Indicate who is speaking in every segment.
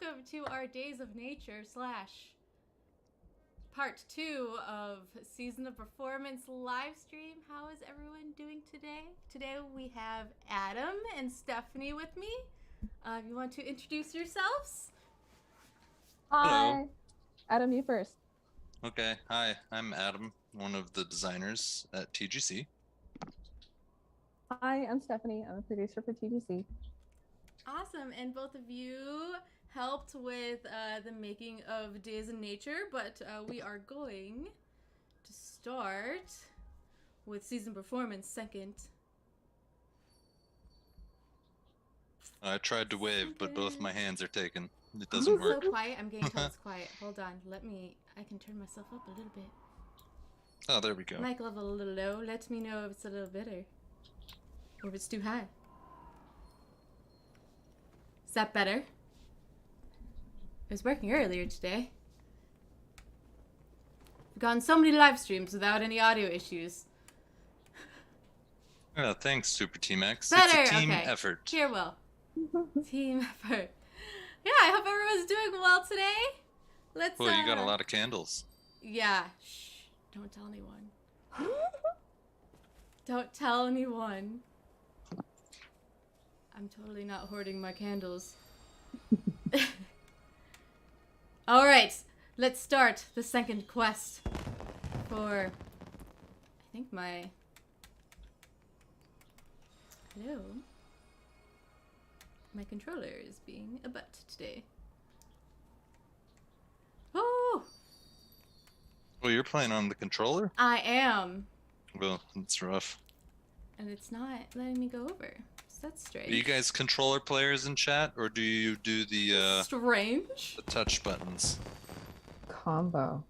Speaker 1: welcome to our Days of Nature slash part 2 of Season of Performance live stream. How is everyone doing today? Today we have Adam and Stephanie with me. You want to introduce yourselves?
Speaker 2: Hi.
Speaker 3: Hello.
Speaker 2: Adam, you first.
Speaker 3: Okay, hi, I'm Adam, one of the designers at TGC.
Speaker 2: Hi, I'm Stephanie. I'm a producer for TGC.
Speaker 1: Awesome, and both of you helped with the making of Days in Nature, but we are going to start with Season Performance second.
Speaker 3: I tried to wave, but both my hands are taken. It doesn't
Speaker 1: It's
Speaker 3: work.
Speaker 1: so quiet. I'm getting told it's quiet. Hold on. I can turn myself up a little bit.
Speaker 3: Oh, there we go.
Speaker 1: Mic level a little low. Let me know if it's a little better. Or if it's too high. Is that better? It was working earlier today. We've gotten so many live streams without any audio issues.
Speaker 3: Oh, thanks, Super Team X.
Speaker 1: Better,
Speaker 3: It's a team
Speaker 1: okay.
Speaker 3: effort.
Speaker 1: Here, Will. Team effort. Yeah, I hope everyone's doing well today. Let's.
Speaker 3: Well, you got a lot of candles.
Speaker 1: Yeah. Shh. Don't tell anyone. Don't tell anyone. I'm totally not hoarding my candles. All right, let's start the second quest for, I think hello? My controller is being a butt today. Oh!
Speaker 3: Well, you're playing on the controller?
Speaker 1: I am.
Speaker 3: Well, it's rough.
Speaker 1: And it's not letting me go over. So that's strange.
Speaker 3: Are you guys controller players in chat, or do you do the
Speaker 1: Strange.
Speaker 3: touch buttons?
Speaker 2: Combo,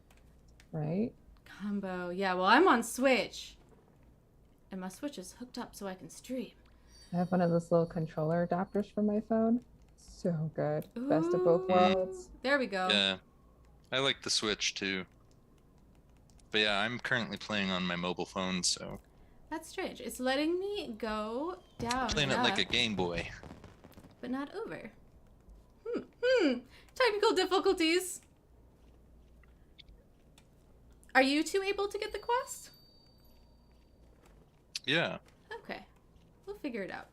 Speaker 2: right?
Speaker 1: Combo. Yeah, well, I'm on Switch. And my Switch is hooked up so I can stream.
Speaker 2: I have one of those little controller adapters for my phone. So good. Best of both
Speaker 1: Ooh.
Speaker 2: worlds.
Speaker 1: There we go.
Speaker 3: Yeah, I like the Switch too. But yeah, I'm currently playing on my mobile phone, so
Speaker 1: That's strange. It's letting me go down.
Speaker 3: playing
Speaker 1: and
Speaker 3: it like a
Speaker 1: up,
Speaker 3: Game Boy.
Speaker 1: but not over. Technical difficulties. Are you two able to get the quest?
Speaker 3: Yeah.
Speaker 1: Okay. We'll figure it out.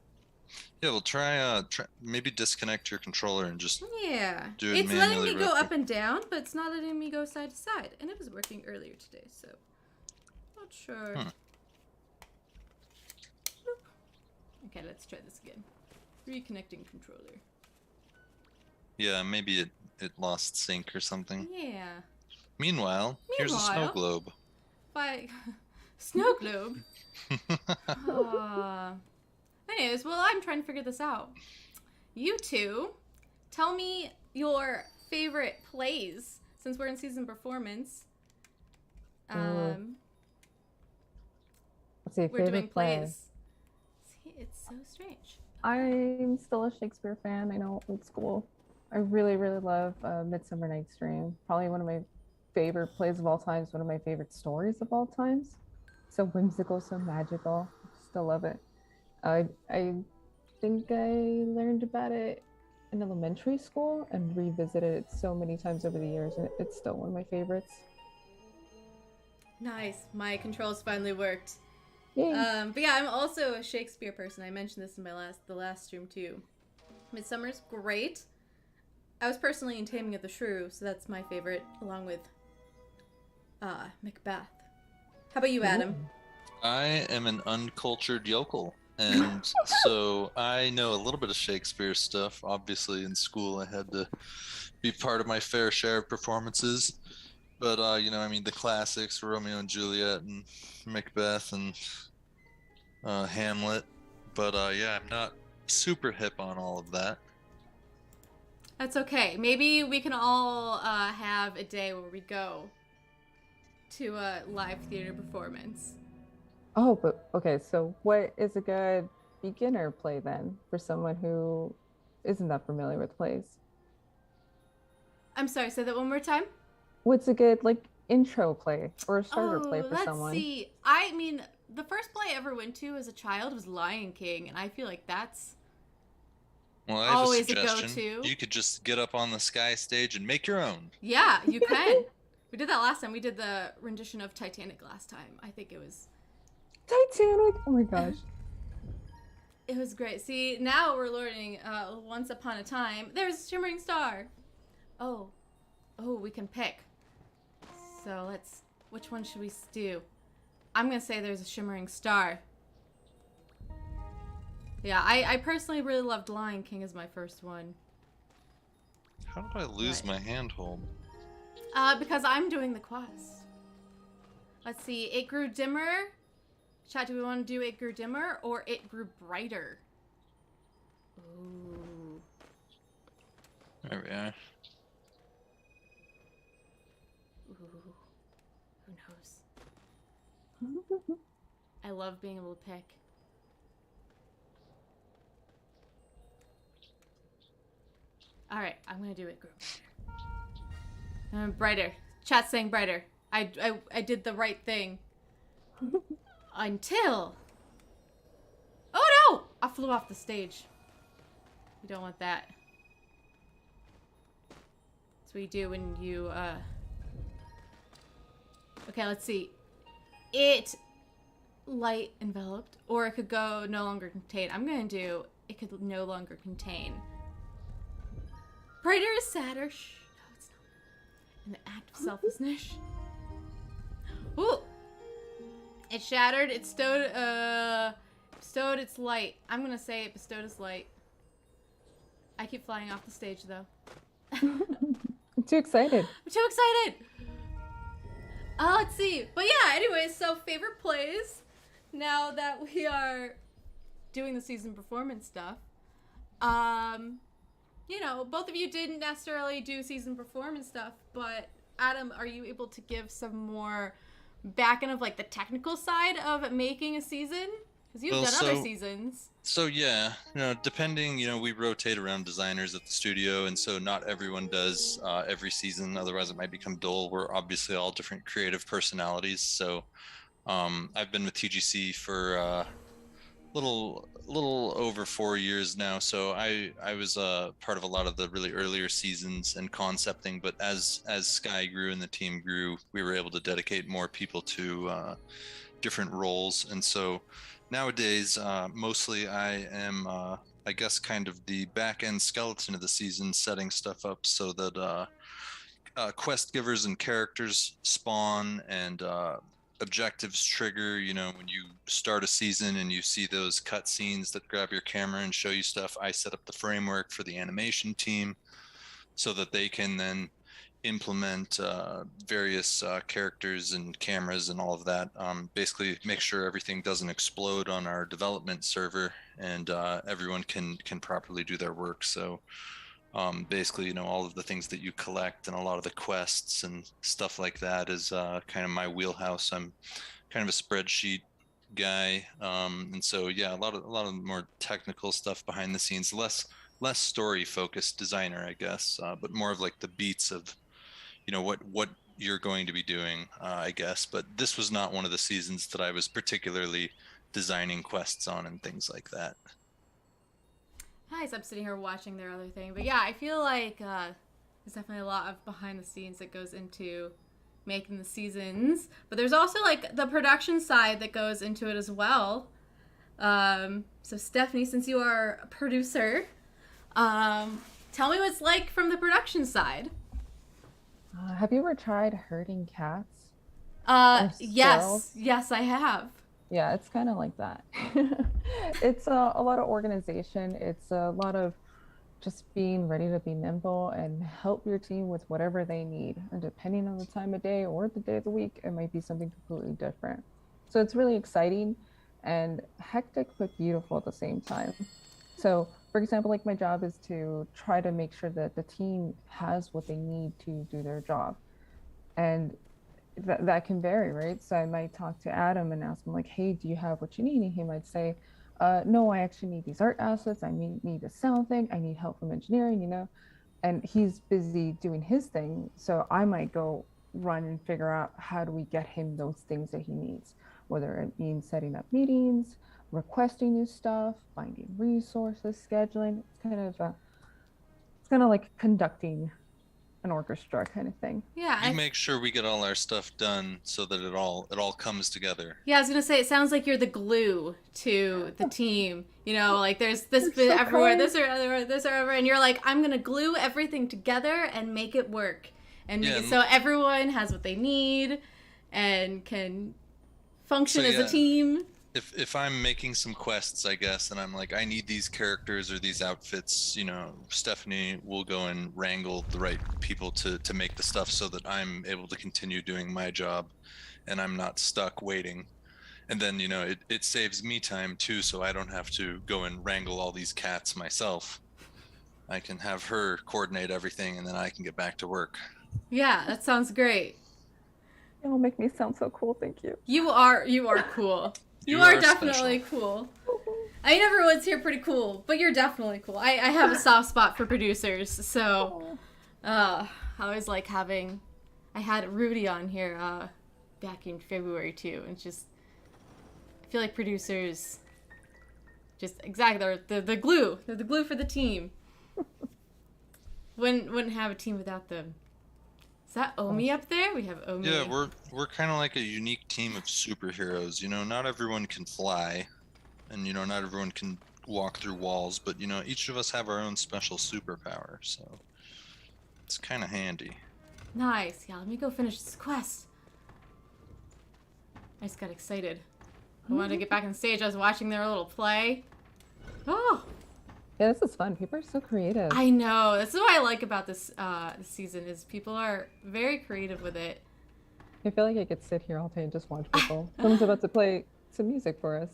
Speaker 3: Yeah, we'll try maybe disconnect your controller and just
Speaker 1: Yeah.
Speaker 3: Do it
Speaker 1: It's letting
Speaker 3: manually
Speaker 1: me go
Speaker 3: real
Speaker 1: up and down, but it's not letting me go side to side. And it was working earlier today, so not sure. Okay, let's try this again. Reconnecting controller.
Speaker 3: Yeah, maybe it lost sync or something.
Speaker 1: Yeah.
Speaker 3: Meanwhile, here's a snow
Speaker 1: Meanwhile-
Speaker 3: globe.
Speaker 1: By snow globe. Anyways, well, I'm trying to figure this out. You two, tell me your favorite plays since we're in season performance.
Speaker 2: Let's see,
Speaker 1: We're doing
Speaker 2: favorite play.
Speaker 1: plays. See, it's so strange.
Speaker 2: I'm still a Shakespeare fan. I know, old school. I really, really love Midsummer Night's Dream. Probably one of my favorite plays of all times. One of my favorite stories of all times. So whimsical, so magical. Still love it. I think I learned about it in elementary school and revisited it so many times over the years, and it's still one of my favorites.
Speaker 1: Nice. My controls finally worked.
Speaker 2: Yay.
Speaker 1: But yeah, I'm also a Shakespeare person. I mentioned this in the last stream too. Midsummer's great. I was personally in Taming of the Shrew, so that's my favorite, along with Macbeth. How about you, Adam?
Speaker 3: I am an uncultured yokel, and so I know a little bit of Shakespeare stuff. Obviously, in school, I had to be part of my fair share of performances. But the classics, Romeo and Juliet, and Macbeth, and Hamlet. But yeah, I'm not super hip on all of that.
Speaker 1: That's okay. Maybe we can all have a day where we go to a live theater performance.
Speaker 2: Oh, but okay, so what is a good beginner play then for someone who isn't that familiar with plays?
Speaker 1: I'm sorry, say that one more time.
Speaker 2: What's a good intro play or a starter play for
Speaker 1: let's
Speaker 2: someone?
Speaker 1: see. I mean, the first play I ever went to as a child was Lion King, and I feel like that's
Speaker 3: Well, I have a
Speaker 1: always a
Speaker 3: suggestion.
Speaker 1: go-to.
Speaker 3: You could just get up on the Sky stage and make your own.
Speaker 1: Yeah, you can. We did that last time. We did the rendition of Titanic last time. I think it was
Speaker 2: Titanic. Oh my gosh.
Speaker 1: It was great. See, now we're learning Once Upon a Time. There's a shimmering star. Oh, we can pick. So which one should we do? I'm going to say there's a shimmering star. Yeah, I personally really loved Lion King as my first one.
Speaker 3: How did I lose my handhold?
Speaker 1: Because I'm doing the quest. Let's see. It grew dimmer. Chat, do we want to do It Grew Dimmer or It Grew Brighter? Ooh.
Speaker 3: There we are.
Speaker 1: Ooh. Who knows? I love being able to pick. Alright, I'm going to do It Grew Brighter. Brighter. Chat's saying brighter. I did the right thing. Until... Oh no! I flew off the stage. You don't want that. That's what you do when you, Okay, let's see. It light enveloped, or it could go no longer contain. I'm gonna do it could no longer contain. Brighter is sadder. Shh. No, it's not. In the act of selflessness. Ooh! It shattered. It bestowed its light. I'm gonna say it bestowed its light. I keep flying off the stage though.
Speaker 2: I'm too excited.
Speaker 1: I'm too excited. Let's see. But yeah, anyways, so favorite plays. Now that we are doing the season performance stuff, you know, both of you didn't necessarily do season performance stuff, but Adam, are you able to give some more back end of like the technical side of making a season? Because you've done other seasons.
Speaker 3: So yeah, you know, depending, you know, we rotate around designers at the studio, and so not everyone does every season. Otherwise, it might become dull. We're obviously all different creative personalities. So I've been with TGC for little over 4 years now. So I was part of a lot of the really earlier seasons and concepting. But as Sky grew and the team grew, we were able to dedicate more people to different roles, and so. Nowadays, mostly I am, I guess, kind of the back-end skeleton of the season, setting stuff up so that quest givers and characters spawn and objectives trigger. You know, when you start a season and you see those cutscenes that grab your camera and show you stuff, I set up the framework for the animation team so that they can then implement various characters and cameras and all of that. Basically make sure everything doesn't explode on our development server, and everyone can properly do their work. So basically, you know, all of the things that you collect and a lot of the quests and stuff like that is kind of my wheelhouse. I'm kind of a spreadsheet guy, and so yeah, a lot of more technical stuff behind the scenes, less story focused designer, I guess, but more of like the beats of, you know, what you're going to be doing, I guess. But this was not one of the seasons that I was particularly designing quests on and things like that.
Speaker 1: Nice. I'm sitting here watching their other thing. But yeah, I feel like there's definitely a lot of behind the scenes that goes into making the seasons. But there's also like the production side that goes into it as well. So Stephanie, since you are a producer, tell me what it's like from the production side.
Speaker 2: Have you ever tried herding cats?
Speaker 1: Yes, I have.
Speaker 2: Yeah, it's kind of like that. It's a lot of organization. It's a lot of just being ready to be nimble and help your team with whatever they need. And depending on the time of day or the day of the week, it might be something completely different. So it's really exciting and hectic, but beautiful at the same time. So, for example, like my job is to try to make sure that the team has what they need to do their job. And that can vary, right? So I might talk to Adam and ask him like, hey, do you have what you need? And he might say, no, I actually need these art assets. I need a sound thing. I need help from engineering, you know? And he's busy doing his thing. So I might go run and figure out how do we get him those things that he needs, whether it means setting up meetings, requesting new stuff, finding resources, scheduling. It's kind of like conducting an orchestra kind of thing.
Speaker 1: Yeah,
Speaker 3: You make sure we get all our stuff done so that it all comes together.
Speaker 1: yeah, I was gonna say it sounds like you're the glue to the team. You know, like there's this bit
Speaker 2: so
Speaker 1: everywhere,
Speaker 2: kind.
Speaker 1: this or other, this or other, and you're like, I'm gonna glue everything together and make it work, and
Speaker 3: Yeah,
Speaker 1: make it
Speaker 3: and-
Speaker 1: so everyone has what they need and can function
Speaker 3: So,
Speaker 1: as a
Speaker 3: yeah.
Speaker 1: team.
Speaker 3: If I'm making some quests, I guess, and I'm like, I need these characters or these outfits, Stephanie will go and wrangle the right people to make the stuff so that I'm able to continue doing my job and I'm not stuck waiting. And then, it saves me time too, so I don't have to go and wrangle all these cats myself. I can have her coordinate everything and then I can get back to work.
Speaker 1: Yeah, that sounds great.
Speaker 2: It'll make me sound so cool. Thank you.
Speaker 1: You are cool. You
Speaker 3: You
Speaker 1: are
Speaker 3: are
Speaker 1: definitely cool. I mean, everyone's here pretty cool, but you're definitely cool. I have a soft spot for producers, so I always like having. I had Rudy on here back in February too, and just I feel like producers, just exactly they're the glue. They're the glue for the team. Wouldn't have a team without them. Is that Omi up there? We have Omi.
Speaker 3: Yeah, we're kind of like a unique team of superheroes. Not everyone can fly, and not everyone can walk through walls, but each of us have our own special superpower, so it's kind of handy.
Speaker 1: Nice. Yeah, let me go finish this quest. I just got excited. I wanted to get back on stage. I was watching their little play. Oh,
Speaker 2: Yeah, this is fun. People are so creative.
Speaker 1: I know. That's what I like about this season is people are very creative with it.
Speaker 2: I feel like I could sit here all day and just watch people. Someone's about to play some music for us.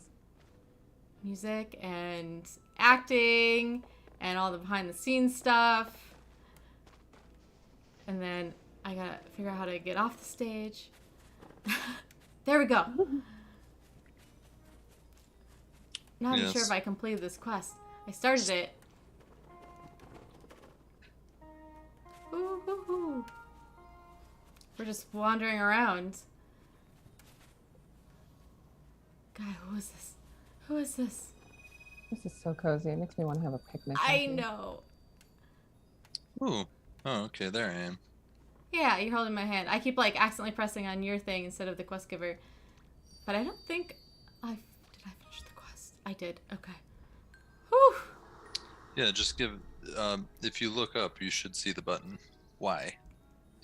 Speaker 1: Music and acting and all the behind the scenes stuff. And then I gotta figure out how to get off the stage. There we go. Not even sure
Speaker 3: Yes.
Speaker 1: if I completed this quest. I started it. Ooh, ooh, ooh. We're just wandering around. God, who is this? Who is this?
Speaker 2: This is so cozy. It makes me want to have a picnic.
Speaker 1: I
Speaker 2: out here.
Speaker 1: know.
Speaker 3: Ooh. Oh, okay, there I am.
Speaker 1: Yeah, you're holding my hand. I keep like accidentally pressing on your thing instead of the quest giver. But I don't think did I finish the quest? I did. Okay. Whew.
Speaker 3: Yeah, just if you look up, you should see the button. Why?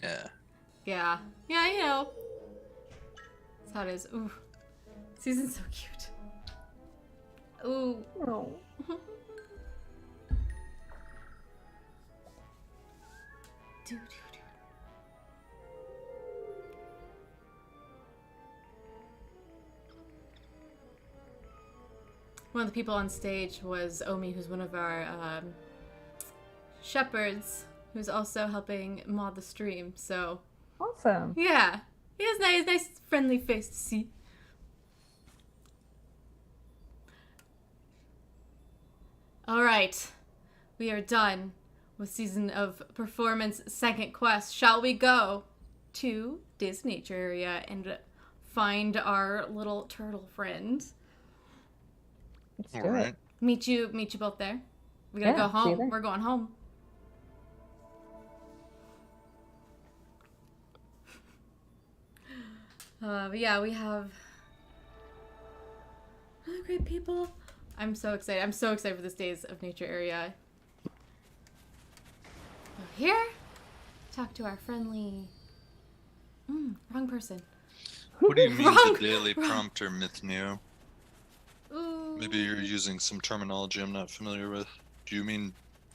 Speaker 3: Yeah.
Speaker 1: Yeah. Yeah, you know. That's how it is. Ooh. Season's so cute. Ooh.
Speaker 2: Oh.
Speaker 1: Do, do, do. One of the people on stage was Omi, who's one of our shepherds, who's also helping mod the stream. So,
Speaker 2: Awesome.
Speaker 1: yeah. He has nice friendly face to see. All right. We are done with Season of Performance second quest. Shall we go to this nature area and find our little turtle friend?
Speaker 2: Let's
Speaker 3: All
Speaker 2: do
Speaker 3: right.
Speaker 2: it.
Speaker 1: Meet you both there. We gotta
Speaker 2: Yeah,
Speaker 1: go
Speaker 2: see you
Speaker 1: home.
Speaker 2: there.
Speaker 1: We're going home. But yeah, we have other great people. I'm so excited. I'm so excited for this Days of Nature area. Go here. Talk to our friendly. Wrong person.
Speaker 3: What do you mean
Speaker 1: Wrong-
Speaker 3: the daily
Speaker 1: wrong.
Speaker 3: prompter, Mythneo?
Speaker 1: Ooh.
Speaker 3: Maybe you're using some terminology I'm not familiar with. Do you mean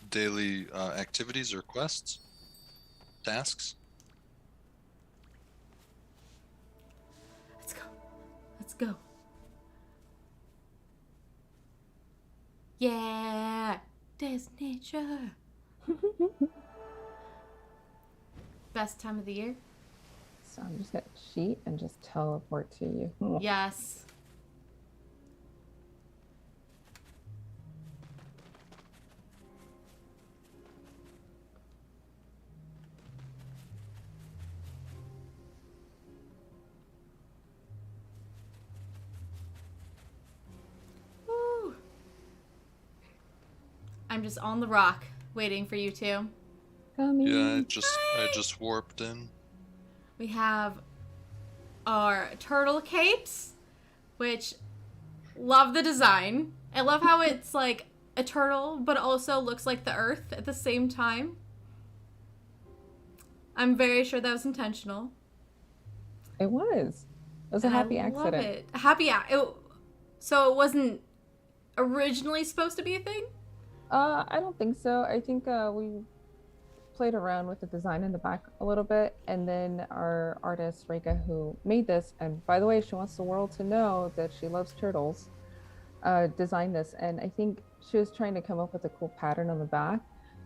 Speaker 3: daily activities or quests? Tasks?
Speaker 1: Let's go. Let's go. Yeah. Days of Nature. Best time of the year?
Speaker 2: So I'm just gonna cheat and just teleport to you.
Speaker 1: Yes. I'm just on the rock waiting for you two.
Speaker 2: Coming.
Speaker 3: Yeah, I just warped in.
Speaker 1: We have our turtle capes, which love the design. I love how it's like a turtle, but also looks like the earth at the same time. I'm very sure that was intentional.
Speaker 2: It was. It was a
Speaker 1: And
Speaker 2: happy
Speaker 1: I love
Speaker 2: accident.
Speaker 1: it. So it wasn't originally supposed to be a thing?
Speaker 2: I don't think so. I think we played around with the design in the back a little bit, and then our artist Reka, who made this, and by the way, she wants the world to know that she loves turtles, designed this, and I think she was trying to come up with a cool pattern on the back,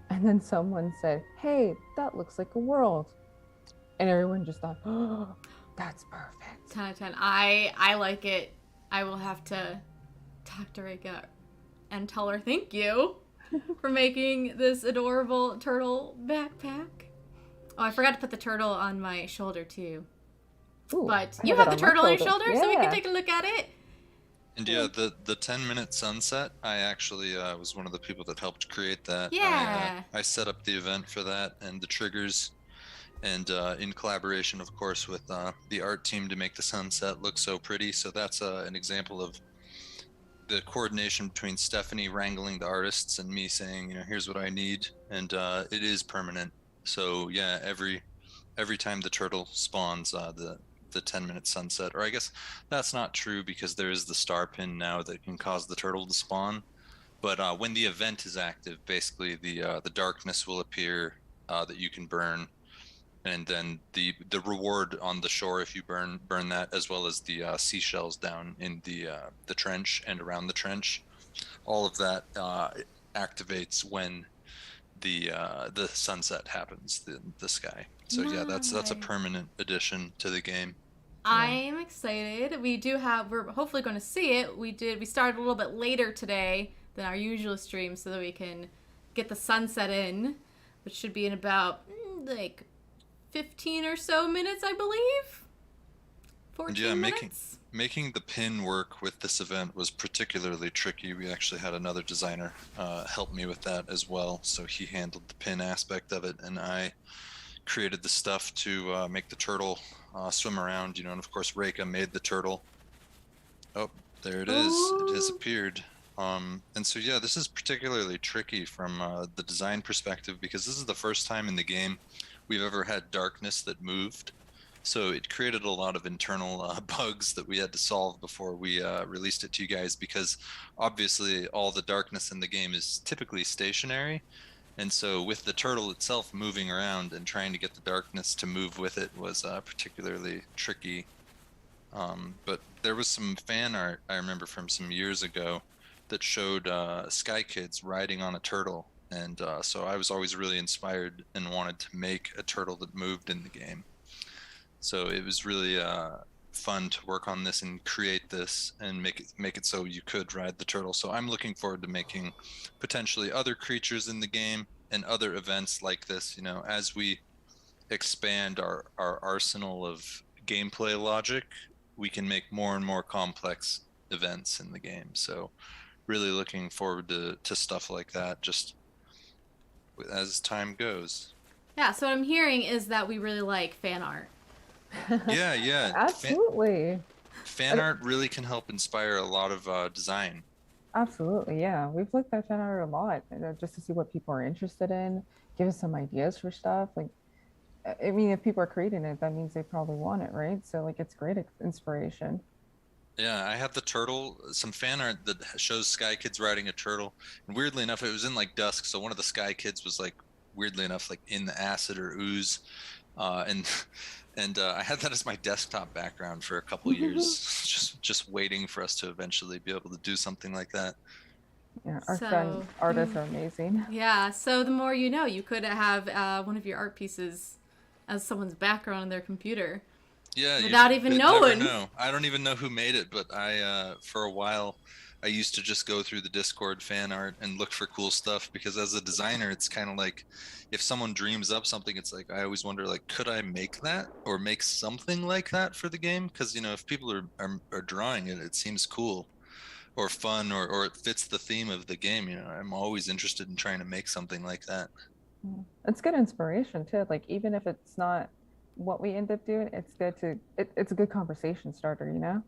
Speaker 2: and then someone said, "Hey, that looks like a world," and everyone just thought, "Oh, that's perfect."
Speaker 1: 10 out of 10. I like it. I will have to talk to Rika and tell her thank you for making this adorable turtle backpack. Oh, I forgot to put the turtle on my shoulder too.
Speaker 2: Ooh,
Speaker 1: But
Speaker 2: I
Speaker 1: you
Speaker 2: have
Speaker 1: have
Speaker 2: it
Speaker 1: the
Speaker 2: on my
Speaker 1: turtle on your
Speaker 2: shoulder.
Speaker 1: shoulder, so we can
Speaker 2: Yeah.
Speaker 1: take a look at it.
Speaker 3: And yeah, the 10-minute sunset, I actually was one of the people that helped create that.
Speaker 1: Yeah.
Speaker 3: I set up the event for that and the triggers, and in collaboration, of course, with the art team to make the sunset look so pretty. So that's an example of the coordination between Stephanie wrangling the artists and me saying, here's what I need, and it is permanent. So yeah, every time the turtle spawns, the 10-minute sunset, or I guess that's not true because there is the star pin now that can cause the turtle to spawn. But when the event is active, basically the darkness will appear that you can burn, and then the reward on the shore if you burn that, as well as the seashells down in the trench and around the trench, all of that activates when the sunset happens, the sky. So yeah, that's a
Speaker 1: Nice.
Speaker 3: permanent addition to the game.
Speaker 1: I'm excited. We're hopefully going to see it. We started a little bit later today than our usual stream so that we can get the sunset in, which should be in about like 15 or so minutes, I believe. 14
Speaker 3: Yeah,
Speaker 1: minutes.
Speaker 3: making the pin work with this event was particularly tricky. We actually had another designer help me with that as well, so he handled the pin aspect of it, and I created the stuff to make the turtle swim around, and of course Reika made the turtle. Oh, there it is. It has
Speaker 1: Ooh.
Speaker 3: appeared. And so yeah, this is particularly tricky from the design perspective because this is the first time in the game we've ever had darkness that moved. So it created a lot of internal bugs that we had to solve before we released it to you guys, because obviously all the darkness in the game is typically stationary. And so with the turtle itself moving around and trying to get the darkness to move with it was particularly tricky. But there was some fan art I remember from some years ago that showed Sky Kids riding on a turtle. And so I was always really inspired and wanted to make a turtle that moved in the game. So it was really fun to work on this and create this and make it so you could ride the turtle. So I'm looking forward to making potentially other creatures in the game and other events like this, as we expand our arsenal of gameplay logic, we can make more and more complex events in the game. So really looking forward to stuff like that just as time goes.
Speaker 1: Yeah, so what I'm hearing is that we really like fan art.
Speaker 3: Yeah.
Speaker 2: Absolutely.
Speaker 3: Fan art really can help inspire a lot of design.
Speaker 2: Absolutely, yeah. We've looked at fan art a lot, just to see what people are interested in, give us some ideas for stuff. Like, I mean, if people are creating it, that means they probably want it, right? So, like, it's great inspiration.
Speaker 3: Yeah, I have the turtle, some fan art that shows Sky Kids riding a turtle. And weirdly enough, it was in like dusk, so one of the Sky Kids was like, weirdly enough, like in the acid or ooze. And I had that as my desktop background for a couple years, just waiting for us to eventually be able to do something like that.
Speaker 2: Yeah, our fan artists are amazing.
Speaker 1: Yeah, so the more you know, you could have one of your art pieces as someone's background on their computer.
Speaker 3: Yeah,
Speaker 1: without even
Speaker 3: knowing.
Speaker 1: knowing.
Speaker 3: Know. I don't even know who made it, but I for a while I used to just go through the Discord fan art and look for cool stuff, because as a designer, it's kind of like if someone dreams up something, it's like I always wonder, like, could I make that or make something like that for the game? Because if people are drawing it, it seems cool. or fun, or it fits the theme of the game. I'm always interested in trying to make something like that.
Speaker 2: Yeah. It's good inspiration too. Like even if it's not what we end up doing, it's good to it's a good conversation starter, you know?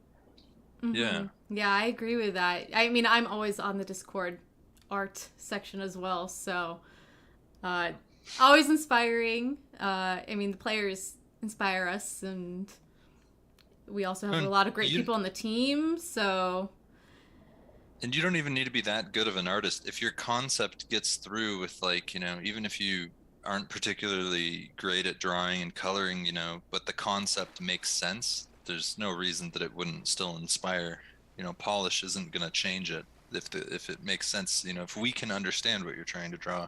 Speaker 3: Yeah.
Speaker 1: Yeah, I agree with that. I mean, I'm always on the Discord art section as well, so always inspiring. I mean, the players inspire us, and we also have a lot of great people on the team, so...
Speaker 3: And you don't even need to be that good of an artist. If your concept gets through with, like, even if you aren't particularly great at drawing and coloring, but the concept makes sense, there's no reason that it wouldn't still inspire. Polish isn't going to change it if it makes sense, if we can understand what you're trying to draw.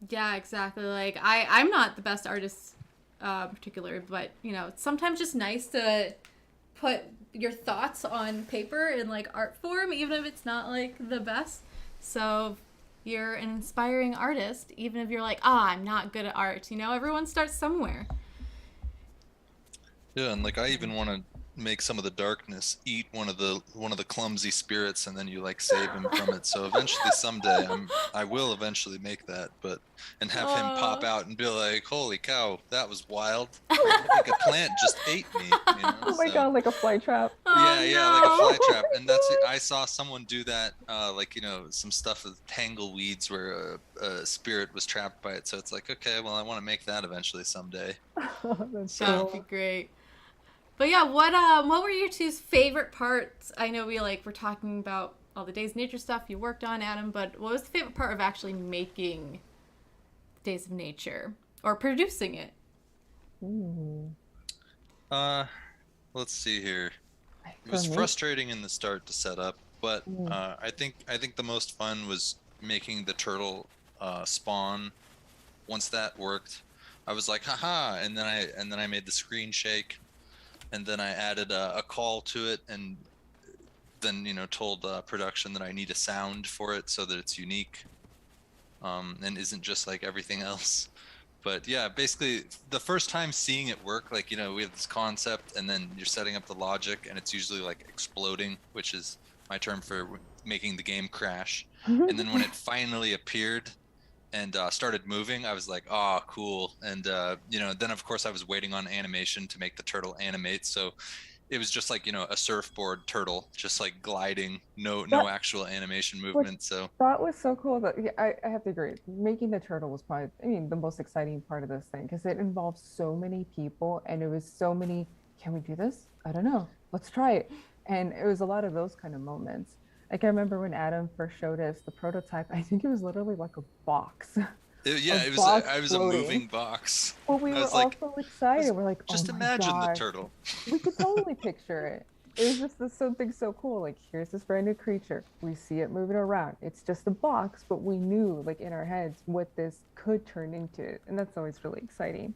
Speaker 1: Yeah, exactly. Like, I'm not the best artist particular, but, it's sometimes just nice to put your thoughts on paper in, like, art form, even if it's not, like, the best. So you're an inspiring artist, even if you're like, I'm not good at art. Everyone starts somewhere.
Speaker 3: Yeah, and, like, I even want to make some of the darkness eat one of the clumsy spirits, and then you, like, save him from it. So eventually, someday, I will eventually make that, and have him pop out and be like, "Holy cow, that was wild! Like a plant just ate me."
Speaker 2: Oh my god, like a fly trap.
Speaker 3: Yeah, like a fly trap. And I saw someone do that, like, some stuff with tangleweeds where a spirit was trapped by it. So it's like, okay, well, I want to make that eventually someday.
Speaker 2: That's
Speaker 1: That would be great. But yeah, what were your two's favorite parts? I know we're talking about all the Days of Nature stuff you worked on, Adam, but what was the favorite part of actually making Days of Nature or producing it?
Speaker 3: Let's see here. It was frustrating in the start to set up, but I think the most fun was making the turtle spawn. Once that worked, I was like, haha, and then I made the screen shake. And then I added a call to it, and then told production that I need a sound for it so that it's unique, and isn't just like everything else. But yeah, basically the first time seeing it work, like we have this concept, and then you're setting up the logic, and it's usually like exploding, which is my term for making the game crash. And then when it finally appeared and started moving, I was like, oh, cool. And then of course I was waiting on animation to make the turtle animate, so it was just like a surfboard turtle just like gliding, no actual animation movement. So
Speaker 2: that was so cool. That I have to agree, making the turtle was probably the most exciting part of this thing, because it involves so many people, and it was so many, can we do this? I don't know, let's try it. And it was a lot of those kind of moments. Like I remember when Adam first showed us the prototype, I think it was literally like a box.
Speaker 3: I was a moving box.
Speaker 2: Well, we were all so excited. We're like,
Speaker 3: just imagine the turtle.
Speaker 2: We could totally picture it. It was just something so cool. Like, here's this brand new creature. We see it moving around. It's just a box, but we knew, like, in our heads what this could turn into. And that's always really exciting.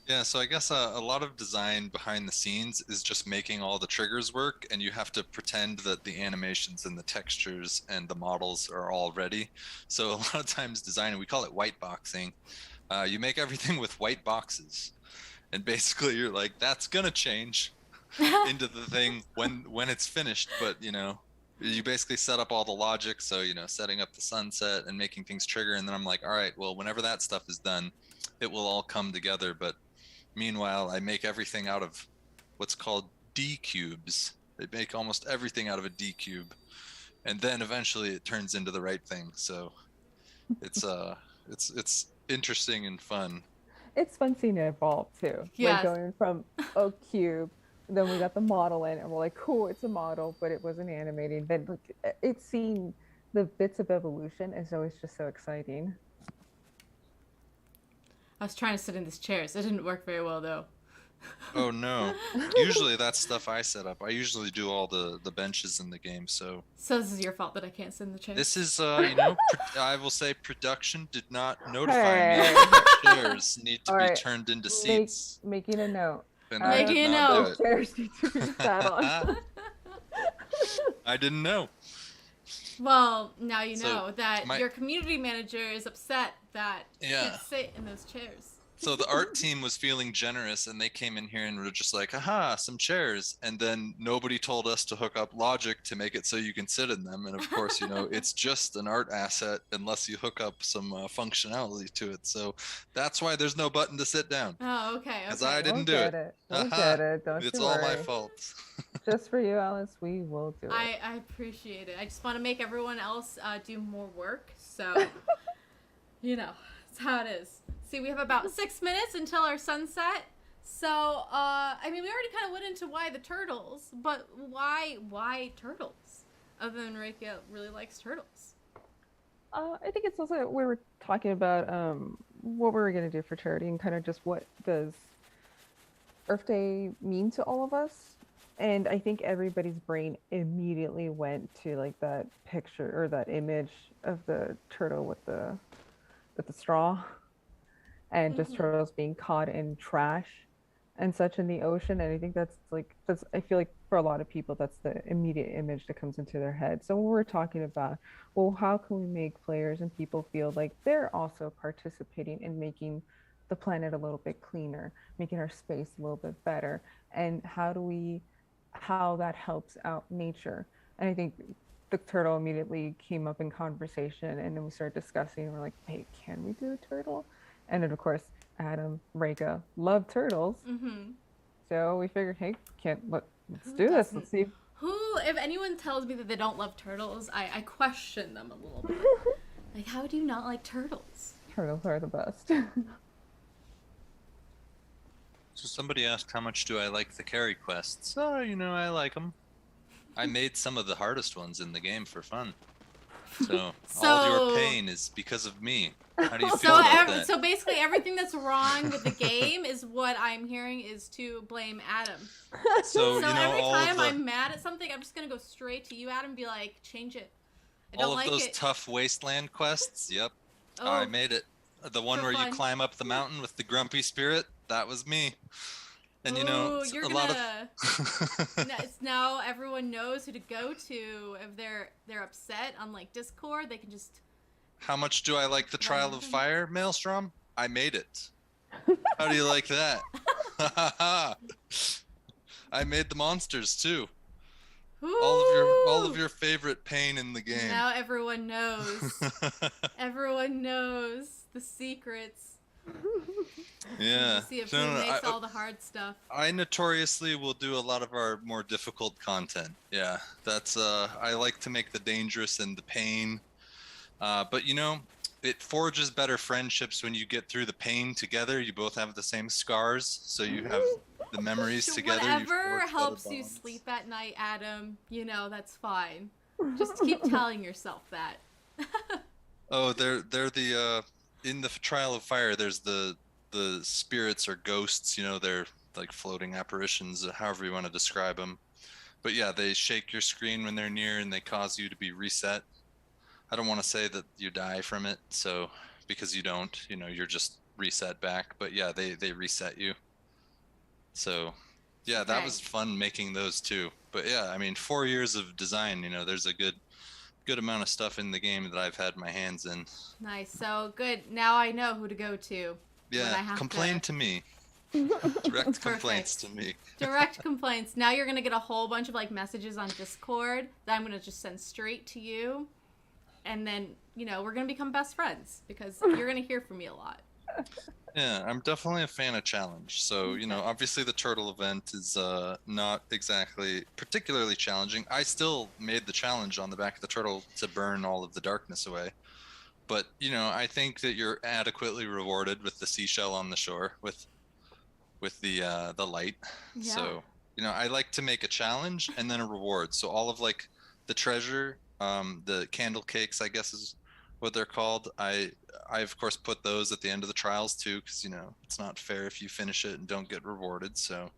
Speaker 3: Yeah, so I guess a lot of design behind the scenes is just making all the triggers work, and you have to pretend that the animations and the textures and the models are all ready. So a lot of times designing, we call it white boxing. You make everything with white boxes, and basically you're like, that's gonna change into the thing when it's finished. But you basically set up all the logic, so setting up the sunset and making things trigger, and then I'm like, all right, well, whenever that stuff is done, it will all come together. But meanwhile, I make everything out of what's called D cubes. They make almost everything out of a D cube, and then eventually it turns into the right thing. So it's interesting and fun.
Speaker 2: It's fun seeing it evolve too.
Speaker 1: Yes.
Speaker 2: Like going from a cube, then we got the model in, and we're like, cool, it's a model, but it wasn't animating. Then it's seeing the bits of evolution is always just so exciting.
Speaker 1: I was trying to sit in these chairs. It didn't work very well, though.
Speaker 3: Oh, no. Usually that's stuff I set up. I usually do all the benches in the game, so...
Speaker 1: So this is your fault that I can't sit in the chairs?
Speaker 3: This is, I will say production did not notify me that chairs need to be turned into seats.
Speaker 2: Making a note.
Speaker 1: Making a note.
Speaker 2: Chairs need to be sat on.
Speaker 3: I didn't know.
Speaker 1: Well, now that your community manager is upset that you can't sit in those chairs.
Speaker 3: So the art team was feeling generous, and they came in here and were just like, "Aha, some chairs!" And then nobody told us to hook up logic to make it so you can sit in them. And of course, it's just an art asset unless you hook up some functionality to it. So that's why there's no button to sit down.
Speaker 1: Oh, okay.
Speaker 3: Because
Speaker 1: Okay.
Speaker 3: I didn't do
Speaker 2: We'll
Speaker 3: it.
Speaker 2: get it. We'll
Speaker 3: Aha.
Speaker 2: get it. Don't
Speaker 3: It's
Speaker 2: you
Speaker 3: all
Speaker 2: worry.
Speaker 3: my fault.
Speaker 2: Just for you, Alice, we will do it.
Speaker 1: I appreciate it. I just want to make everyone else do more work. So, that's how it is. See, we have about 6 minutes until our sunset. So, we already kind of went into why the turtles, but why turtles? Other than Reika really likes turtles.
Speaker 2: I think it's also we were talking about what we were gonna do for charity and kind of just what does Earth Day mean to all of us. And I think everybody's brain immediately went to like that picture or that image of the turtle with the straw, and just turtles being caught in trash and such in the ocean. And I think that's I feel like for a lot of people that's the immediate image that comes into their head. So when we're talking about, well, how can we make players and people feel like they're also participating in making the planet a little bit cleaner, making our space a little bit better, and how that helps out nature. And I think the turtle immediately came up in conversation, and then we started discussing, and we're like, hey, can we do a turtle? And then of course Adam, Reika love turtles. So we figured, hey, let's do this. Let's see.
Speaker 1: If anyone tells me that they don't love turtles, I question them a little bit. Like, how do you not like turtles?
Speaker 2: Turtles are the best.
Speaker 3: So somebody asked, how much do I like the carry quests? Oh, I like them. I made some of the hardest ones in the game for fun. So all your pain is because of me. How do you feel about that?
Speaker 1: So basically everything that's wrong with the game is what I'm hearing is to blame Adam.
Speaker 3: So
Speaker 1: every time I'm mad at something, I'm just going to go straight to you, Adam, and be like, change it. I don't like it.
Speaker 3: All of those tough wasteland quests, yep. Oh, I made it. The one where you climb up the mountain with the grumpy spirit, that was me. And
Speaker 1: you're lot of now everyone knows who to go to if they're upset on like Discord. They can just.
Speaker 3: How much do I like the Trial of Fire, Maelstrom? I made it. How do you like that? I made the monsters too.
Speaker 1: Ooh.
Speaker 3: All of your favorite pain in the game.
Speaker 1: Now everyone knows. Everyone knows the secrets.
Speaker 3: Yeah.
Speaker 1: See if who makes all the hard stuff. I
Speaker 3: notoriously will do a lot of our more difficult content. Yeah, that's I like to make the dangerous and the pain. But it forges better friendships when you get through the pain together. You both have the same scars, so you have the memories together.
Speaker 1: Whatever helps you sleep at night, Adam, that's fine. Just keep telling yourself that.
Speaker 3: Oh, they're the in the Trial of Fire, there's the spirits or ghosts, they're like floating apparitions, however you want to describe them. But yeah, they shake your screen when they're near and they cause you to be reset. I don't want to say that you die from it, so because you don't, you're just reset back. But yeah, they reset you. So yeah, that was fun making those too. But yeah, 4 years of design, there's a good amount of stuff in the game that I've had my hands in.
Speaker 1: Nice. So good. Now I know who to go to.
Speaker 3: Yeah, complain to me. Direct complaints to me.
Speaker 1: Direct complaints. Now you're going to get a whole bunch of like messages on Discord that I'm going to just send straight to you. And then, we're going to become best friends because you're going to hear from me a lot.
Speaker 3: Yeah, I'm definitely a fan of challenge. So, obviously the turtle event is not exactly particularly challenging. I still made the challenge on the back of the turtle to burn all of the darkness away. But, I think that you're adequately rewarded with the seashell on the shore with the light. Yeah. So, I like to make a challenge and then a reward. So all of like the treasure, the candle cakes, I guess is what they're called. I of course put those at the end of the trials too, because it's not fair if you finish it and don't get rewarded. So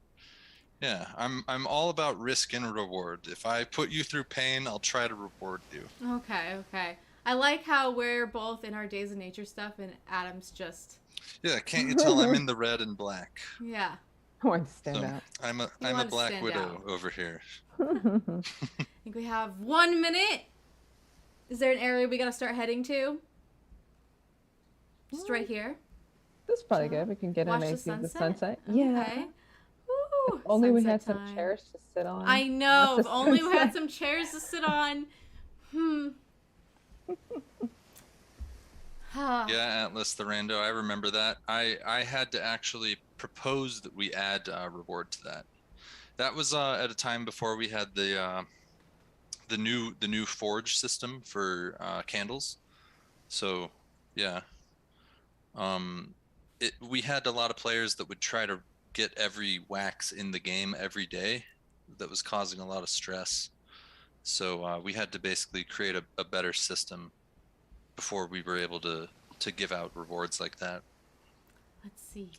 Speaker 3: yeah, I'm all about risk and reward. If I put you through pain, I'll try to reward you.
Speaker 1: Okay. I like how we're both in our Days of Nature stuff and Adam's just.
Speaker 3: Yeah, can't you tell I'm in the red and black?
Speaker 1: Yeah.
Speaker 2: I want to stand out.
Speaker 3: I'm a Black Widow over here.
Speaker 1: I think we have 1 minute. Is there an area we gotta start heading to? Just right here?
Speaker 2: That's probably
Speaker 1: Chill.
Speaker 2: good. We can get a
Speaker 1: Watch
Speaker 2: nice view of the
Speaker 1: sunset?
Speaker 2: sunset. Yeah.
Speaker 1: Okay. Woo,
Speaker 2: If only we had
Speaker 1: sunset
Speaker 2: some
Speaker 1: time.
Speaker 2: chairs to sit on.
Speaker 1: I know.
Speaker 2: Watch
Speaker 1: If
Speaker 2: the
Speaker 1: only we had
Speaker 2: sunset.
Speaker 1: some chairs to sit on.
Speaker 3: Yeah, Atlas the Rando, I remember that. I had to actually propose that we add reward to that. That was at a time before we had the new forge system for candles. So yeah, we had a lot of players that would try to get every wax in the game every day. That was causing a lot of stress. So we had to basically create a better system before we were able to give out rewards like that.
Speaker 1: Let's see.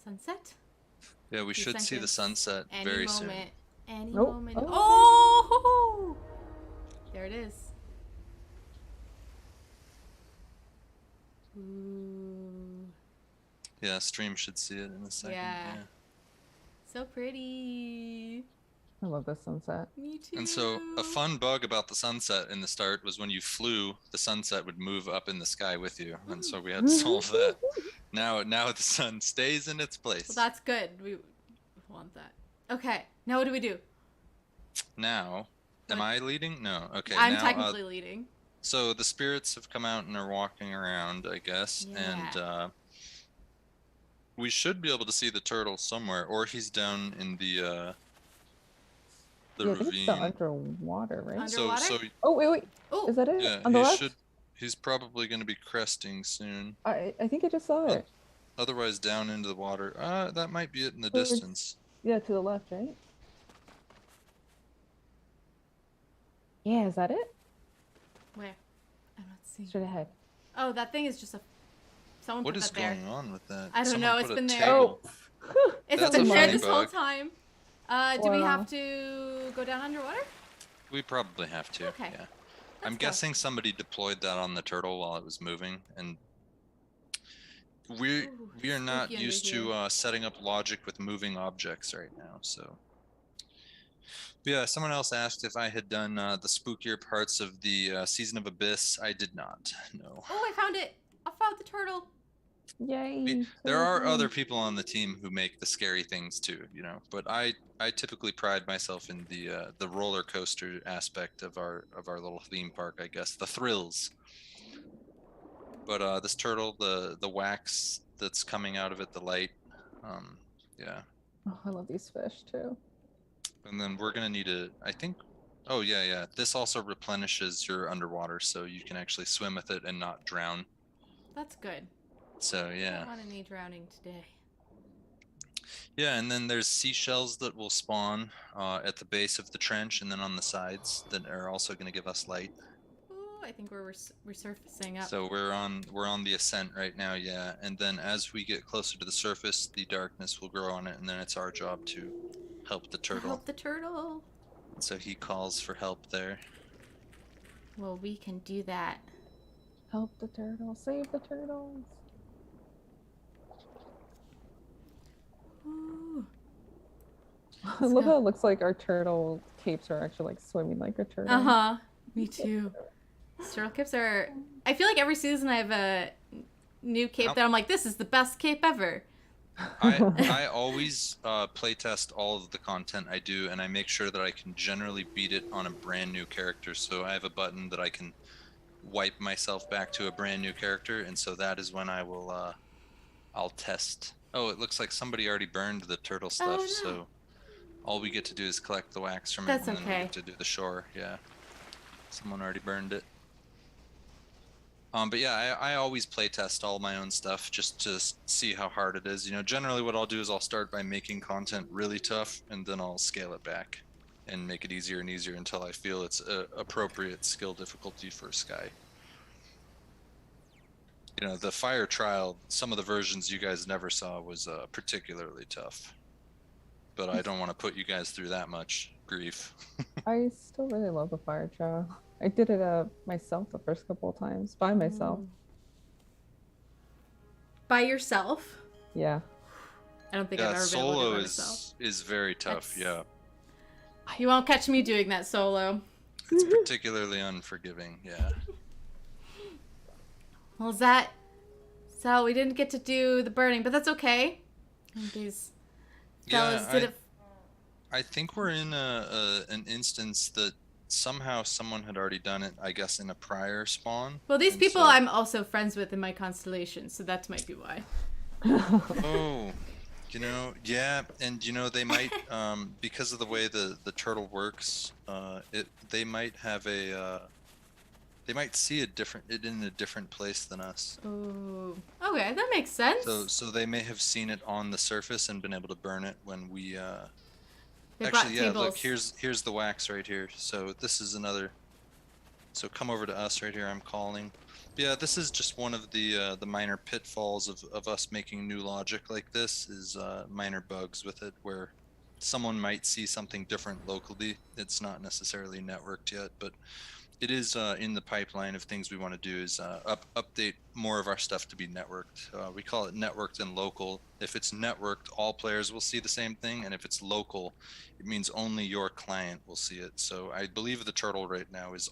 Speaker 1: Sunset?
Speaker 3: Yeah, we should see the
Speaker 1: seconds.
Speaker 3: sunset
Speaker 1: Any
Speaker 3: very
Speaker 1: moment. Any
Speaker 2: Nope.
Speaker 1: moment.
Speaker 2: Oh.
Speaker 1: Oh! There it is. Ooh.
Speaker 3: soon. Yeah, stream should see it in a second.
Speaker 1: Yeah. So pretty.
Speaker 2: I love the sunset.
Speaker 1: Me too.
Speaker 3: And so a fun bug about the sunset in the start was when you flew, the sunset would move up in the sky with you. And so we had to solve that. Now the sun stays in its place.
Speaker 1: Well, that's good. We want that. Okay. Now what do we do?
Speaker 3: Now, am I leading? No. Okay.
Speaker 1: I'm
Speaker 3: now,
Speaker 1: technically leading.
Speaker 3: So the spirits have come out and are walking around, I guess.
Speaker 1: Yeah.
Speaker 3: And we should be able to see the turtle somewhere, or he's down in the
Speaker 2: Yeah, I think it's
Speaker 3: ravine.
Speaker 2: the underwater, right?
Speaker 1: Underwater?
Speaker 3: So
Speaker 2: Oh, wait.
Speaker 1: Oh,
Speaker 2: Is that it?
Speaker 3: yeah,
Speaker 2: On the
Speaker 3: he
Speaker 2: left?
Speaker 3: should. He's probably going to be cresting soon.
Speaker 2: I think I just saw it.
Speaker 3: Otherwise, down into the water. That might be it in the
Speaker 2: Towards-
Speaker 3: distance.
Speaker 2: Yeah, to the left, right? Yeah, is that it?
Speaker 1: where? I'm not seeing.
Speaker 2: Straight ahead.
Speaker 1: Oh, that thing is just a. Someone
Speaker 3: What
Speaker 1: put
Speaker 3: is
Speaker 1: that there.
Speaker 3: going on with that?
Speaker 1: I don't
Speaker 3: Someone
Speaker 1: know,
Speaker 3: put
Speaker 1: it's
Speaker 3: a
Speaker 1: been there.
Speaker 3: table.
Speaker 1: It's
Speaker 3: That's
Speaker 1: been
Speaker 2: a
Speaker 1: there
Speaker 2: funny
Speaker 1: this whole
Speaker 3: bug.
Speaker 1: time. Do we
Speaker 2: Wow.
Speaker 1: have to go down underwater?
Speaker 3: We probably have to.
Speaker 1: Okay.
Speaker 3: Yeah.
Speaker 1: Let's
Speaker 3: I'm
Speaker 1: go.
Speaker 3: guessing somebody deployed that on the turtle while it was moving, and we
Speaker 1: Ooh,
Speaker 3: are not
Speaker 1: spooky under
Speaker 3: used
Speaker 1: here.
Speaker 3: to setting up logic with moving objects right now. So, but yeah, someone else asked if I had done the spookier parts of the Season of Abyss. I did not. No.
Speaker 1: Oh, I found it. I found the turtle.
Speaker 2: Yay.
Speaker 3: There are
Speaker 2: turtle.
Speaker 3: other people on the team who make the scary things too, but I typically pride myself in the roller coaster aspect of our little theme park, I guess, the thrills. But this turtle, the wax that's coming out of it, the light, yeah.
Speaker 2: Oh, I love these fish too.
Speaker 3: And then we're gonna need I think, oh yeah, this also replenishes your underwater, so you can actually swim with it and not drown.
Speaker 1: That's good.
Speaker 3: So
Speaker 1: I
Speaker 3: yeah.
Speaker 1: don't want any drowning today.
Speaker 3: Yeah, and then there's seashells that will spawn at the base of the trench and then on the sides that are also going to give us light.
Speaker 1: Ooh, I think we're resurfacing up.
Speaker 3: So we're on the ascent right now, yeah. And then as we get closer to the surface, the darkness will grow on it, and then it's our job to help the turtle.
Speaker 1: Help the turtle.
Speaker 3: So he calls for help there.
Speaker 1: Well, we can do that.
Speaker 2: Help the turtle. Save the turtles.
Speaker 1: Ooh.
Speaker 2: I love how it looks like our turtle capes are actually like swimming like a turtle.
Speaker 1: Uh-huh. Me too. Turtle capes are... I feel like every season I have a new cape that I'm like, this is the best cape ever.
Speaker 3: I always playtest all of the content I do, and I make sure that I can generally beat it on a brand new character. So I have a button that I can wipe myself back to a brand new character, and so that is when I will I'll test. Oh, it looks like somebody already burned the turtle stuff,
Speaker 1: no.
Speaker 3: so all we get to do is collect the wax from
Speaker 1: That's
Speaker 3: it, and then we
Speaker 1: okay.
Speaker 3: get to do the shore. Yeah, someone already burned it. But yeah, I always play test all my own stuff just to see how hard it is. Generally what I'll do is I'll start by making content really tough, and then I'll scale it back and make it easier and easier until I feel it's appropriate skill difficulty for Sky. The fire trial, some of the versions you guys never saw was particularly tough. But I don't want to put you guys through that much grief.
Speaker 2: I still really love the fire trial. I did it myself the first couple of times by myself.
Speaker 1: By yourself?
Speaker 2: Yeah.
Speaker 1: I don't think I've ever been able to do it
Speaker 3: solo
Speaker 1: by myself.
Speaker 3: is very tough.
Speaker 1: That's-
Speaker 3: Yeah,
Speaker 1: You won't catch me doing that solo.
Speaker 3: it's particularly unforgiving. Yeah.
Speaker 1: Well, is that So we didn't get to do the burning, but that's okay. These fellas did it.
Speaker 3: I think we're in an instance that somehow someone had already done it, I guess, in a prior spawn.
Speaker 1: Well, these
Speaker 3: and
Speaker 1: people
Speaker 3: so-
Speaker 1: I'm also friends with in my constellation, so that might be why.
Speaker 3: Oh, yeah, and they might, because of the way the turtle works, they might have they might see it in a different place than us.
Speaker 1: Oh, okay, that makes sense.
Speaker 3: So they may have seen it on the surface and been able to burn it when we.
Speaker 1: They
Speaker 3: Actually,
Speaker 1: brought
Speaker 3: yeah.
Speaker 1: tables.
Speaker 3: Look, here's the wax right here. So this is another. So come over to us right here. I'm calling. Yeah, this is just one of the minor pitfalls of us making new logic like this. Is minor bugs with it where someone might see something different locally. It's not necessarily networked yet, but it is in the pipeline of things we want to do is update more of our stuff to be networked. We call it networked and local. If it's networked, all players will see the same thing, and if it's local, it means only your client will see it. So I believe the turtle right now is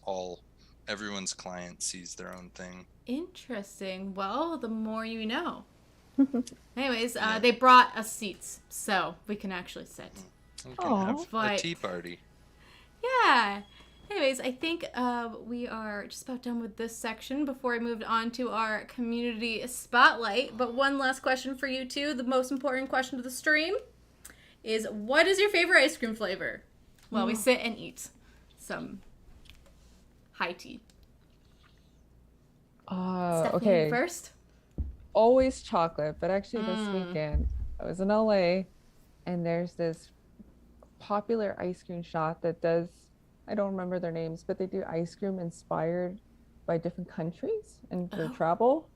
Speaker 3: everyone's client sees their own thing.
Speaker 1: Interesting. Well, the more you know. Anyways,
Speaker 3: Yeah.
Speaker 1: they brought us seats, so we can actually sit.
Speaker 3: We can have a
Speaker 1: But-
Speaker 3: tea party.
Speaker 1: Yeah. Anyways, I think we are just about done with this section before I moved on to our community spotlight. But one last question for you two, the most important question of the stream, is what is your favorite ice cream flavor? While we sit and eat some high tea. Stephanie,
Speaker 2: Okay.
Speaker 1: first?
Speaker 2: Always chocolate, but actually this weekend I was in LA and there's this popular ice cream shop that does, I don't remember their names, but they do ice cream inspired by different countries and their travel.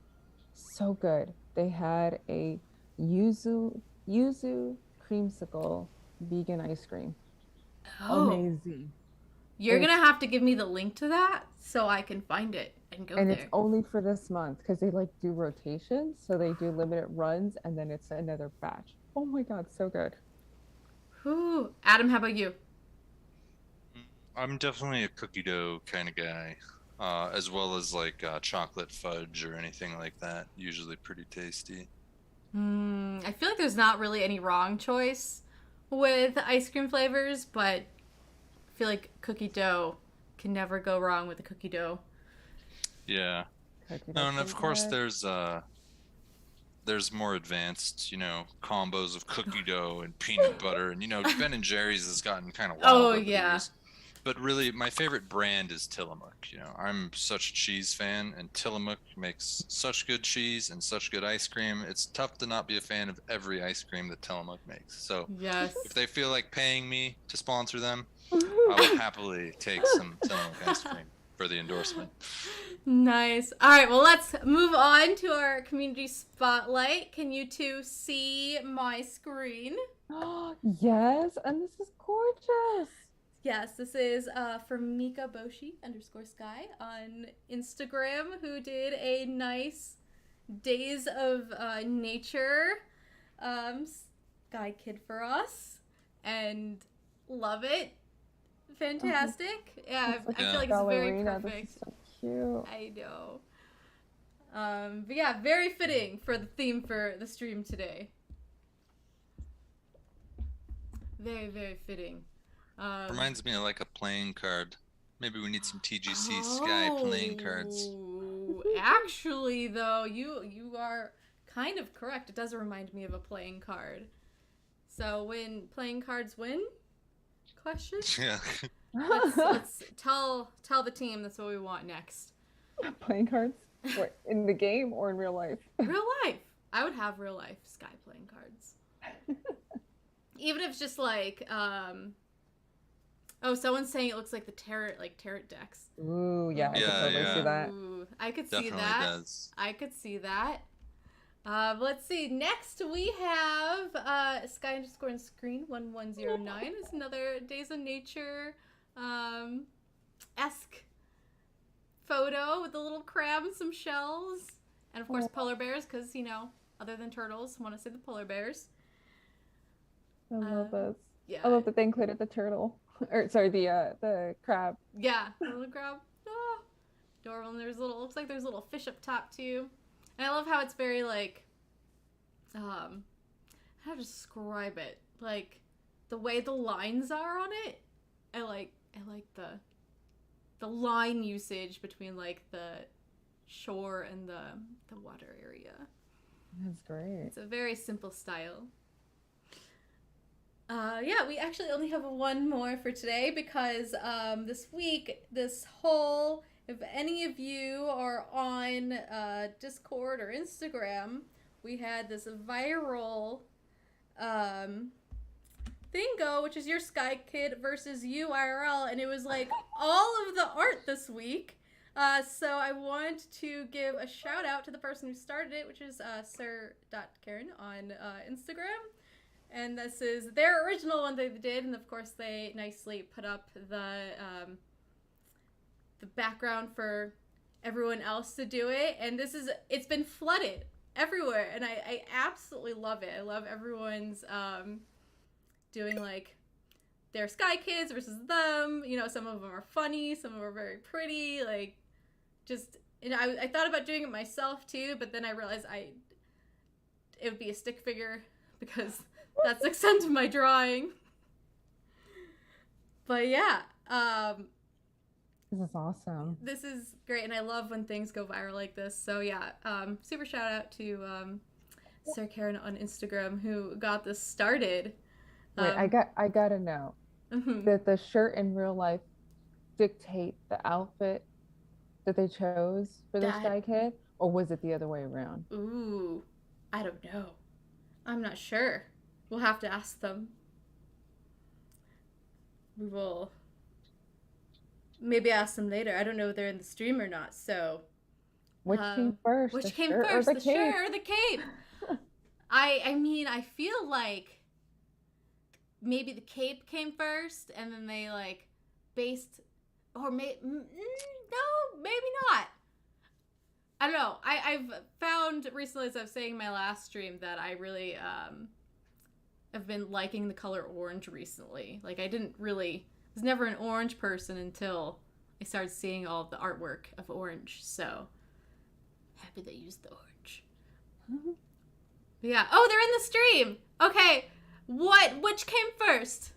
Speaker 2: So good. They had a yuzu creamsicle vegan ice cream. Amazing.
Speaker 1: You're going to have to give me the link to that so I can find it and go
Speaker 2: And
Speaker 1: there.
Speaker 2: it's only for this month because they like do rotations. So they do limited runs and then it's another batch. Oh my God, so good.
Speaker 1: Whew. Adam, how about you?
Speaker 3: I'm definitely a cookie dough kind of guy, as well as like chocolate fudge or anything like that. Usually pretty tasty.
Speaker 1: I feel like there's not really any wrong choice with ice cream flavors, but I feel like cookie dough can never go wrong with a cookie dough.
Speaker 3: Yeah.
Speaker 2: Cookie
Speaker 3: No,
Speaker 2: dough
Speaker 3: and of
Speaker 2: so
Speaker 3: course
Speaker 2: good.
Speaker 3: there's more advanced, combos of cookie dough and peanut butter, and Ben and Jerry's has gotten kind of wild
Speaker 1: Oh,
Speaker 3: over the
Speaker 1: yeah.
Speaker 3: years. But really, my favorite brand is Tillamook. I'm such a cheese fan, and Tillamook makes such good cheese and such good ice cream. It's tough to not be a fan of every ice cream that Tillamook makes. So
Speaker 1: Yes.
Speaker 3: if they feel like paying me to sponsor them, I will happily take some Tillamook ice cream for the endorsement.
Speaker 1: Nice. All right, well, let's move on to our community spotlight. Can you two see my screen?
Speaker 2: Yes, and this is gorgeous.
Speaker 1: Yes, this is from Mika Boshi _Sky on Instagram, who did a nice Days of Nature sky kit for us, and love it. Fantastic. Yeah, I feel like it's very
Speaker 2: Ballerina,
Speaker 1: perfect.
Speaker 2: this is so cute.
Speaker 1: I know. But yeah, very fitting for the theme for the stream today. Very, very fitting.
Speaker 3: Reminds me of like a playing card. Maybe we need some TGC Sky playing cards.
Speaker 1: Actually, though, you are kind of correct. It does remind me of a playing card. So when playing cards win? Question?
Speaker 3: Yeah.
Speaker 1: Let's tell the team that's what we want next.
Speaker 2: Playing cards? Or in the game or in real life?
Speaker 1: Real life. I would have real life Sky playing cards. Even if it's just like, oh, someone's saying it looks like the tarot decks.
Speaker 2: Ooh, yeah, I could totally see that.
Speaker 1: Ooh, I could
Speaker 3: Definitely
Speaker 1: see that.
Speaker 3: does.
Speaker 1: I could see that. Let's see. Next we have Sky _ Screen 1109. It's another Days of Nature esque photo with a little crab and some shells, and of course polar bears, because other than turtles, want to say the polar bears.
Speaker 2: I love this.
Speaker 1: Yeah.
Speaker 2: I love that they included the turtle. Or sorry, the crab.
Speaker 1: Yeah, the little crab. Oh, adorable. And looks like there's a little fish up top too. And I love how it's very like, how to describe it? Like the way the lines are on it. I like the line usage between like the shore and the water area.
Speaker 2: That's great.
Speaker 1: It's a very simple style. Yeah, we actually only have one more for today because this week, if any of you are on Discord or Instagram, we had this viral thing go, which is your Sky Kid versus you IRL, and it was like all of the art this week. So I want to give a shout out to the person who started it, which is sir.karen on Instagram. And this is their original one they did, and of course they nicely put up the background for everyone else to do it. And it's been flooded everywhere, and I absolutely love it. I love everyone's doing like their Sky Kids versus them. You know, some of them are funny, some of them are very pretty. Like, just, you know, I thought about doing it myself too, but then I realized it would be a stick figure because that's the extent of my drawing. But yeah,
Speaker 2: This is awesome.
Speaker 1: this is great, and I love when things go viral like this. So yeah, super shout out to Sir Karen on Instagram who got this started.
Speaker 2: Wait, I gotta know
Speaker 1: Mhm.
Speaker 2: that the shirt in real life dictate the outfit that they chose for their
Speaker 1: That-
Speaker 2: Sky Kid, or was it the other way around?
Speaker 1: Ooh, I don't know. I'm not sure. We'll have to ask them. We will maybe ask them later. I don't know if they're in the stream or not, so.
Speaker 2: Which came first?
Speaker 1: Which
Speaker 2: the
Speaker 1: came
Speaker 2: shirt
Speaker 1: first,
Speaker 2: or
Speaker 1: the
Speaker 2: the cape?
Speaker 1: shirt or the cape? I mean, I feel like maybe the cape came first, and then they like based, or no, maybe not. I don't know. I've found recently, as I was saying in my last stream, that I really have been liking the color orange recently. Like, I was never an orange person until I started seeing all of the artwork of orange. So happy they used the orange. But yeah. Oh, they're in the stream. Okay. Which came first?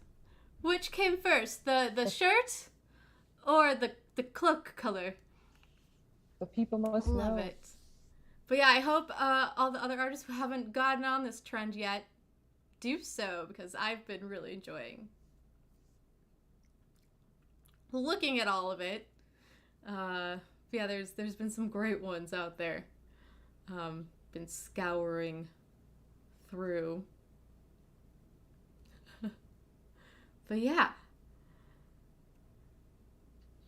Speaker 1: Which came first? The shirt or the cloak color?
Speaker 2: The people must
Speaker 1: Love
Speaker 2: know.
Speaker 1: it. But yeah, I hope all the other artists who haven't gotten on this trend yet do so, because I've been really enjoying looking at all of it. Yeah, there's been some great ones out there. Been scouring through.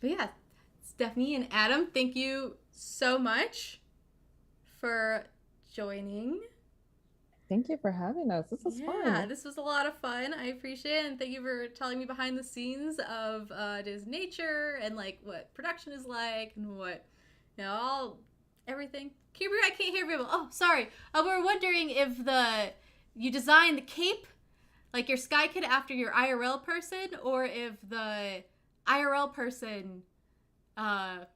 Speaker 1: But yeah, Stephanie and Adam, thank you so much for joining.
Speaker 2: Thank you for having us. This was
Speaker 1: Yeah,
Speaker 2: fun.
Speaker 1: this was a lot of fun. I appreciate it, and thank you for telling me behind the scenes of Disney Nature and like what production is like and what, you know, everything. Can you, I can't hear people. Oh, sorry. We're wondering if you designed the cape, like your Sky Kid, after your IRL person, or if the IRL person was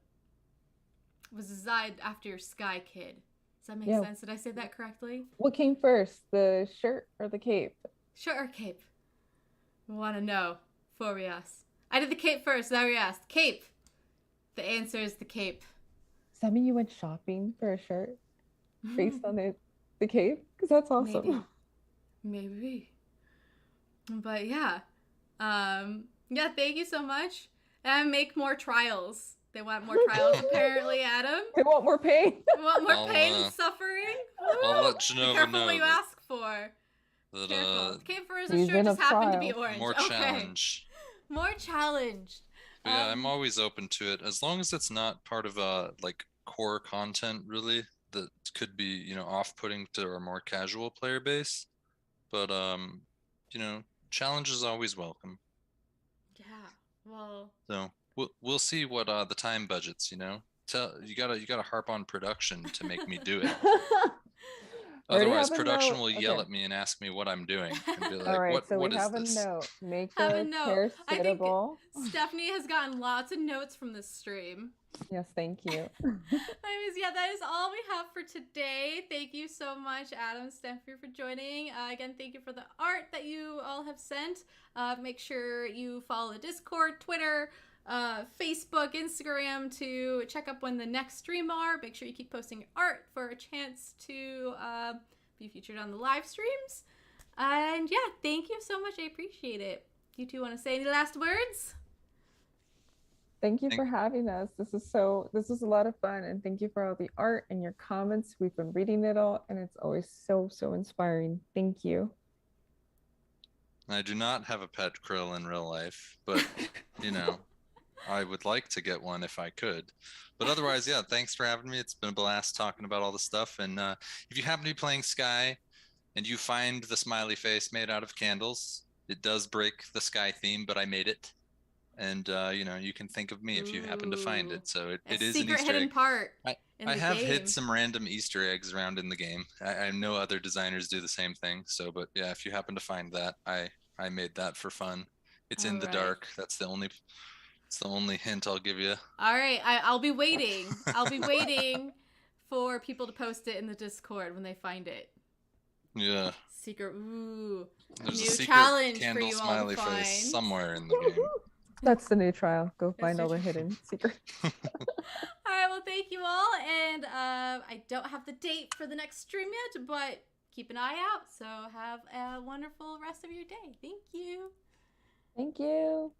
Speaker 1: designed after your Sky Kid. Does that make
Speaker 2: Yeah.
Speaker 1: sense? Did I say that correctly?
Speaker 2: What came first, the shirt or the cape?
Speaker 1: Shirt or cape? We want to know before we ask. I did the cape first, now we asked. Cape. The answer is the cape.
Speaker 2: Does that mean you went shopping for a shirt based on the cape? Because that's awesome.
Speaker 1: Maybe. But yeah. Yeah, thank you so much. And make more trials. They want more trials, apparently, Adam.
Speaker 2: They want more pain.
Speaker 1: They want more
Speaker 3: I'll,
Speaker 1: pain and suffering.
Speaker 3: I'll let
Speaker 1: Be
Speaker 3: Genova
Speaker 1: careful
Speaker 3: know
Speaker 1: what you
Speaker 3: that-
Speaker 1: ask for.
Speaker 3: that
Speaker 1: Careful. Cape for his
Speaker 2: Season
Speaker 1: shirt just
Speaker 2: of
Speaker 1: happened to be
Speaker 2: trials.
Speaker 1: orange.
Speaker 3: more
Speaker 1: Okay.
Speaker 3: challenge.
Speaker 1: More challenge.
Speaker 3: But yeah, I'm always open to it as long as it's not part of like core content really that could be, you know, off-putting to our more casual player base. But you know, challenge is always welcome.
Speaker 1: Yeah. Well.
Speaker 3: So we'll see what the time budgets, you know. You gotta harp on production to make me do it.
Speaker 2: I already
Speaker 3: Otherwise,
Speaker 2: have a
Speaker 3: production
Speaker 2: note.
Speaker 3: will yell
Speaker 2: Okay.
Speaker 3: at me and ask me what I'm doing, and be
Speaker 2: All
Speaker 3: like,
Speaker 2: right, so we
Speaker 3: what is
Speaker 2: have a
Speaker 3: this?"
Speaker 2: note. Make
Speaker 1: Have a
Speaker 2: the
Speaker 1: note.
Speaker 2: chair
Speaker 1: I think
Speaker 2: sittable.
Speaker 1: Stephanie has gotten lots of notes from this stream.
Speaker 2: Yes, thank you.
Speaker 1: Anyways, yeah, that is all we have for today. Thank you so much, Adam and Stephanie, for joining. Again, thank you for the art that you all have sent. Make sure you follow the Discord, Twitter, Facebook, Instagram to check up when the next stream are. Make sure you keep posting your art for a chance to be featured on the live streams. And yeah, thank you so much. I appreciate it. You two want to say any last words?
Speaker 2: Thank you for having us. This is a lot of fun, and thank you for all the art and your comments. We've been reading it all, and it's always so inspiring. Thank you.
Speaker 3: I do not have a pet krill in real life, but you know, I would like to get one if I could. But otherwise, yeah, thanks for having me. It's been a blast talking about all this stuff. And if you happen to be playing Sky and you find the smiley face made out of candles, it does break the Sky theme, but I made it. And you know, you can think of me if you happen to find it. So it is an
Speaker 1: secret
Speaker 3: Easter
Speaker 1: hidden
Speaker 3: egg.
Speaker 1: part.
Speaker 3: I have hid some random Easter eggs around in the game. I know other designers do the same thing. So, but yeah, if you happen to find that, I made that for fun. It's in the dark. It's the only hint I'll give you.
Speaker 1: All right, I'll be waiting. I'll be waiting for people to post it in the Discord when they find it.
Speaker 3: Yeah.
Speaker 1: Secret. Ooh.
Speaker 3: There's
Speaker 1: new
Speaker 3: a secret
Speaker 1: challenge
Speaker 3: candle
Speaker 1: for you
Speaker 3: smiley
Speaker 1: all to find.
Speaker 3: face somewhere in the game.
Speaker 2: That's the new trial. Go find all the hidden secrets.
Speaker 1: All right, well, thank you all. And I don't have the date for the next stream yet, but keep an eye out. So have a wonderful rest of your day. Thank you.
Speaker 2: Thank you.